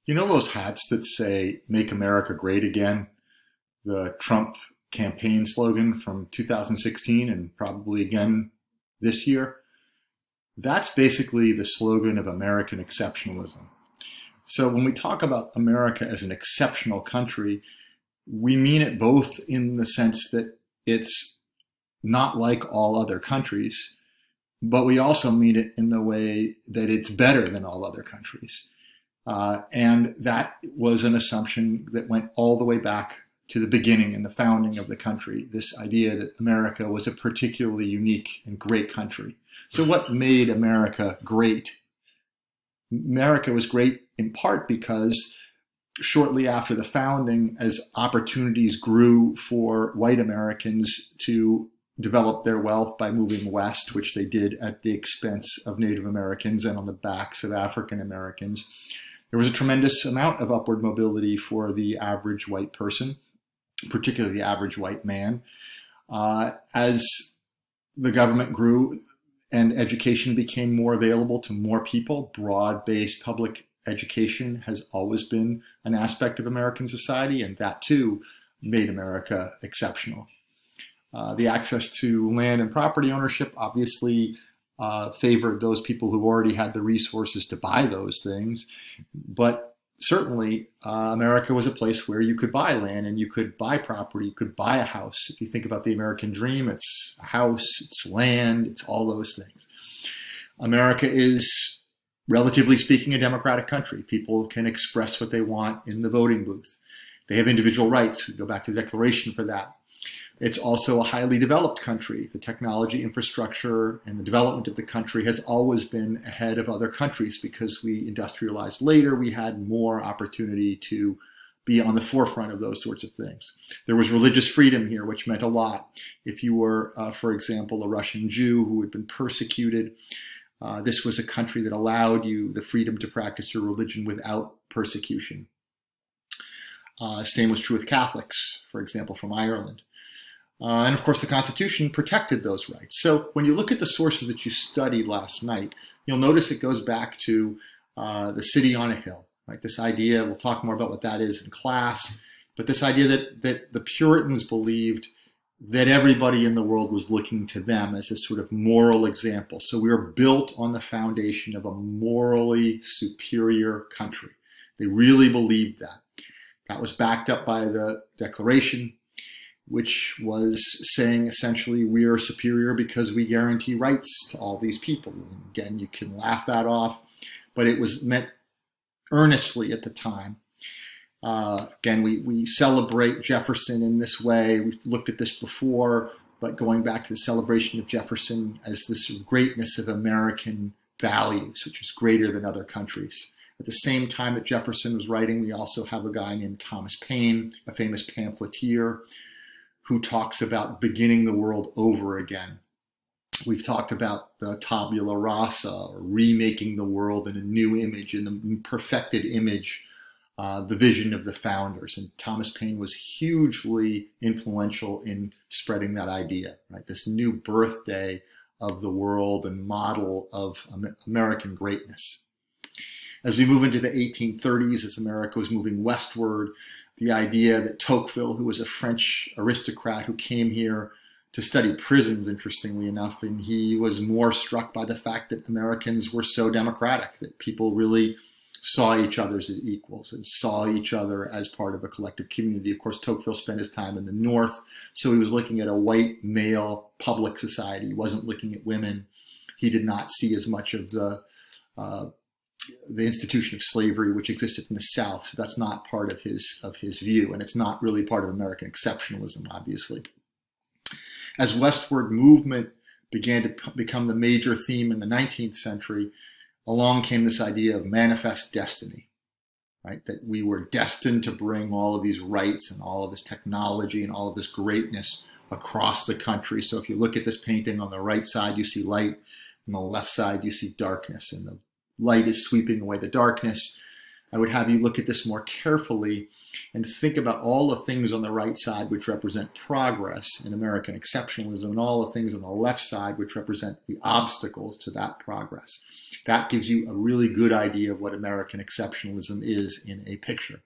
You know those hats that say "Make America Great Again"? The Trump campaign slogan from 2016 and probably again this year? That's basically the slogan of American exceptionalism. So when we talk about America as an exceptional country, we mean it both in the sense that it's not like all other countries, but we also mean it in the way that it's better than all other countries. And that was an assumption that went all the way back to the beginning and the founding of the country, this idea that America was a particularly unique and great country. So what made America great? America was great in part because shortly after the founding, as opportunities grew for white Americans to develop their wealth by moving west, which they did at the expense of Native Americans and on the backs of African Americans, there was a tremendous amount of upward mobility for the average white person, particularly the average white man. As the government grew and education became more available to more people, broad-based public education has always been an aspect of American society, and that too made America exceptional. The access to land and property ownership obviously favored those people who already had the resources to buy those things, but certainly America was a place where you could buy land and you could buy property, you could buy a house. If you think about the American dream, it's a house, it's land, it's all those things. America is, relatively speaking, a democratic country. People can express what they want in the voting booth. They have individual rights. We go back to the Declaration for that. It's also a highly developed country. The technology infrastructure and the development of the country has always been ahead of other countries because we industrialized later. We had more opportunity to be on the forefront of those sorts of things. There was religious freedom here, which meant a lot. If you were, for example, a Russian Jew who had been persecuted, this was a country that allowed you the freedom to practice your religion without persecution. Same was true with Catholics, for example, from Ireland. And of course, the Constitution protected those rights. So when you look at the sources that you studied last night, you'll notice it goes back to the city on a hill, right? This idea, we'll talk more about what that is in class, but this idea that the Puritans believed that everybody in the world was looking to them as a sort of moral example. So we were built on the foundation of a morally superior country. They really believed that. That was backed up by the Declaration, which was saying essentially we are superior because we guarantee rights to all these people. And again, you can laugh that off, but it was meant earnestly at the time. Again, we celebrate Jefferson in this way. We've looked at this before, but going back to the celebration of Jefferson as this greatness of American values, which is greater than other countries. At the same time that Jefferson was writing, we also have a guy named Thomas Paine, a famous pamphleteer, who talks about beginning the world over again. We've talked about the tabula rasa, or remaking the world in a new image, in the perfected image, the vision of the founders. And Thomas Paine was hugely influential in spreading that idea, right? This new birthday of the world and model of American greatness. As we move into the 1830s, as America was moving westward, the idea that Tocqueville, who was a French aristocrat who came here to study prisons, interestingly enough, and he was more struck by the fact that Americans were so democratic, that people really saw each other as equals and saw each other as part of a collective community. Of course, Tocqueville spent his time in the North, so he was looking at a white male public society. He wasn't looking at women. He did not see as much of the institution of slavery which existed in the South. So that's not part of his view, and it's not really part of American exceptionalism, obviously. As westward movement began to become the major theme in the 19th century, along came this idea of manifest destiny, right? That we were destined to bring all of these rights and all of this technology and all of this greatness across the country. So if you look at this painting, on the right side you see light, on the left side you see darkness, and the light is sweeping away the darkness. I would have you look at this more carefully and think about all the things on the right side which represent progress in American exceptionalism, and all the things on the left side which represent the obstacles to that progress. That gives you a really good idea of what American exceptionalism is in a picture.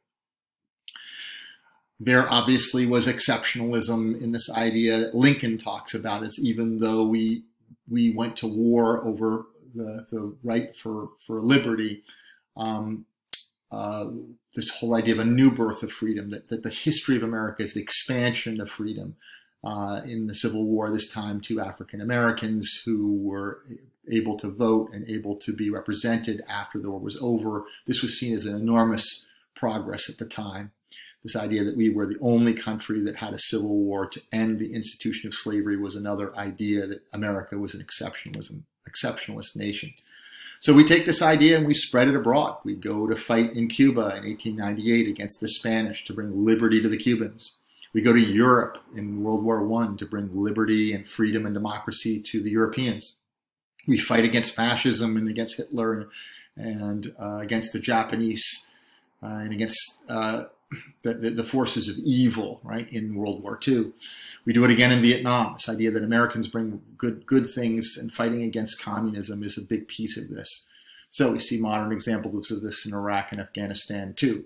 There obviously was exceptionalism in this idea that Lincoln talks about, as even though we went to war over the right for liberty, this whole idea of a new birth of freedom, that the history of America is the expansion of freedom. In the Civil War, this time to African Americans who were able to vote and able to be represented after the war was over. This was seen as an enormous progress at the time. This idea that we were the only country that had a civil war to end the institution of slavery was another idea that America was an exceptionalist nation. So we take this idea and we spread it abroad. We go to fight in Cuba in 1898 against the Spanish to bring liberty to the Cubans. We go to Europe in World War I to bring liberty and freedom and democracy to the Europeans. We fight against fascism and against Hitler and against the Japanese and against the forces of evil, right, in World War II. We do it again in Vietnam. This idea that Americans bring good things, and fighting against communism is a big piece of this. So we see modern examples of this in Iraq and Afghanistan too.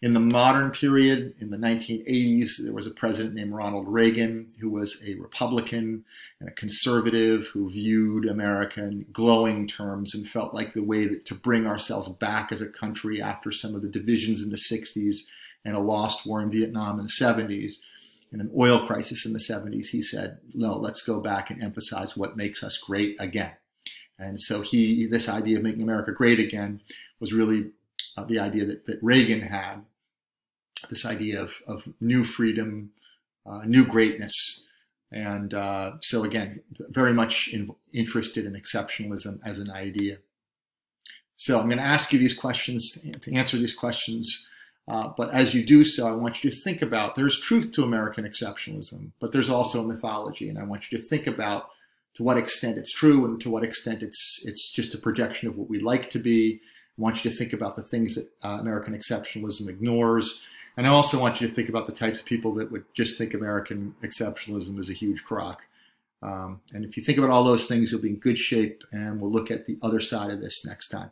In the modern period, in the 1980s, there was a president named Ronald Reagan who was a Republican and a conservative who viewed America in glowing terms and felt like the way to bring ourselves back as a country after some of the divisions in the 60s and a lost war in Vietnam in the 70s and an oil crisis in the 70s, he said, no, let's go back and emphasize what makes us great again. And so this idea of making America great again was really the idea that Reagan had, this idea of new freedom, new greatness. And so again, very much interested in exceptionalism as an idea. So I'm going to ask you these questions, to answer these questions. But as you do so, I want you to think about, there's truth to American exceptionalism, but there's also a mythology. And I want you to think about to what extent it's true and to what extent it's just a projection of what we like to be. I want you to think about the things that American exceptionalism ignores. And I also want you to think about the types of people that would just think American exceptionalism is a huge crock. And if you think about all those things, you'll be in good shape, and we'll look at the other side of this next time.